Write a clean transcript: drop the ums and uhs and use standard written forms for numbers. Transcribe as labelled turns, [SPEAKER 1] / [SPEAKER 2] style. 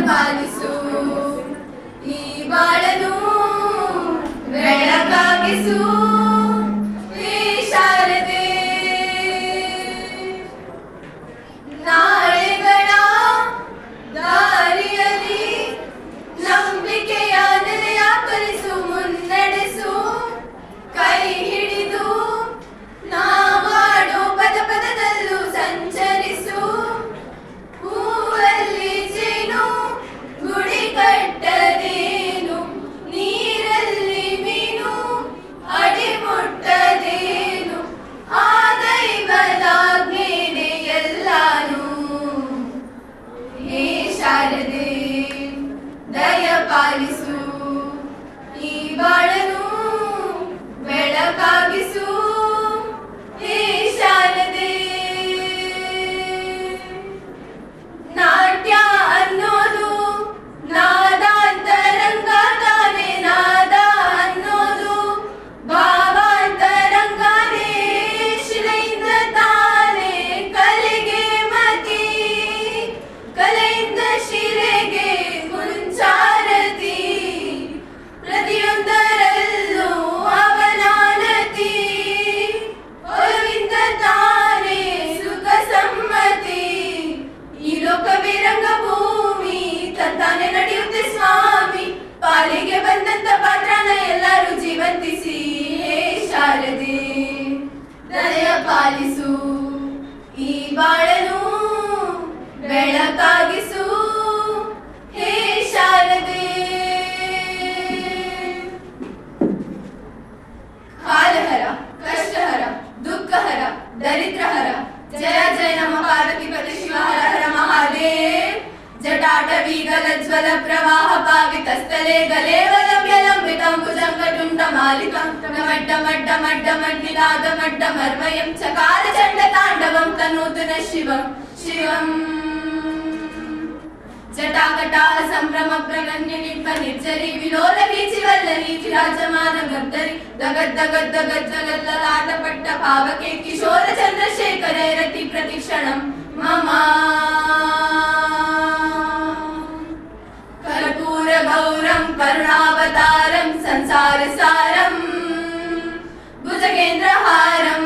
[SPEAKER 1] ಪಾಲಿಸು ಈ ಬಾಳನು ಬೆಳಕಾಗಿಸು ಈ ಶಾರದೆ ನಾಳೆಗಳ ದಾರಿಯಲ್ಲಿ ನಂಬಿಕೆಯ ನೆಲೆಯ ಕಲಿಸು ಮುನ್ನಡೆಸು ಕೈ ಹಿಡಿದು ನಾವಾಡೋ ಪದ ಪದದಲ್ಲೂ ಸಂಚರಿಸು ಹೂವಲ್ಲಿ ಜೇನು ಗುಡಿ ಕಟ್ಟದೇನು ನೀರಲ್ಲಿ ಮೀನು ಅಡಿ ಮುಟ್ಟದೇನು ಆ ದೈವದಾಜ್ಞೆನೇ ಎಲ್ಲಾನು ಹೇ ಶಾರದೆ ದಯ ಪಾಲಿಸು ಈ ಬಾಳನು ಬೆಳಕಾಗಿಸು ಹೇ ಶಾರದೆ ನಾಟ್ಯ ಅನ್ನೋದು ನಾದಾಂತರಂಗ ತಾನೇ ನಾದ ಅನ್ನೋದು ಭಾವಾಂತರಂಗನೇ ಶಿಲೆಯಿಂದ ತಾನೇ ಕಲೆಗೆ ಮತಿ ಕಲೆಯಿಂದ ಶಿಲೆಗೆ ಮುಂಚಾರತಿ ಪ್ರತಿಯೊಂದರಲ್ಲೂ ಅವನಾನತಿ ಒಲವಿಂದ ತಾನೇ ಸುಖ ಸಮ್ಮತಿ ಈ ಲೋಕವೇ ರಂಗಭೂಮಿ ತಂತಾನೆ ನಡೆಯುತ್ತೆ ಸ್ವಾಮಿ ಪಾಲಿಗೆ ಬಂದಂತ ಪಾತ್ರನ ಎಲ್ಲರೂ ಜೀವಂತಿಸಿ ಹೇ ಶಾರದೆ ದಯ ಪಾಲಿಸು ಈ ಬಾಳನು ಬೆಳಕಾಗಿಸು ಹೇ ಶಾರದೆ ಕಾಲಹರ ಕಷ್ಟಹರ ದುಃಖಹರ ದರಿದ್ರಹರ ಜಯ ಜಯ ನಮ ಪಾರ್ವತಿ ಪತಿ ಶಿವ ಹರ ಹರ ಮಹಾದೇವ್ ಜಟಾಟವೀಗಲಜ್ವಲ ಪ್ರವಾಹ ಪಾವಿತಸ್ಥಲೆ ಗಲೇವಲಂಬಿತಾಂಬುಜಂಗಟುಂಡ ಮಾಲಿಕಂ ಮಡ್ಡ ಮಡ್ಡ ಮಡ್ಡ ಮಡ್ಡಿನಾದ ಮಡ್ಡ ಮರ್ಮಯಂ ಚಕಾರ ಚಂಡ ತಾಂಡವಂ ತನೂತನ ಶಿವಂ ಶಿವಂ ಜಟಾಕಟಾಹ ಸಂಭ್ರಮ ಪ್ರಗಣ್ಯ ನಿಂಬ ನಿರ್ಜರಿ ವಿಲೋಲ ವೀಚಿ ವಲ್ಲರಿ ವಿರಾಜಮಾನ ಗದ್ದರಿ ದಗದ್ ದಗದ್ ದಗದ್ ಜಗಲ್ಲಲಾಟ ಪಟ್ಟ ಭಾವಕೆ ಕಿಶೋರ ಚಂದ್ರಶೇಖರ ರತಿ ಪ್ರತಿಕ್ಷಣಂ ಮಮ ಕರ್ಪೂರ ಗೌರಂ ಕರುಣಾವತಾರಂ ಸಂಸಾರ ಸಾರಂ ಭುಜಗೇಂದ್ರ ಹಾರಂ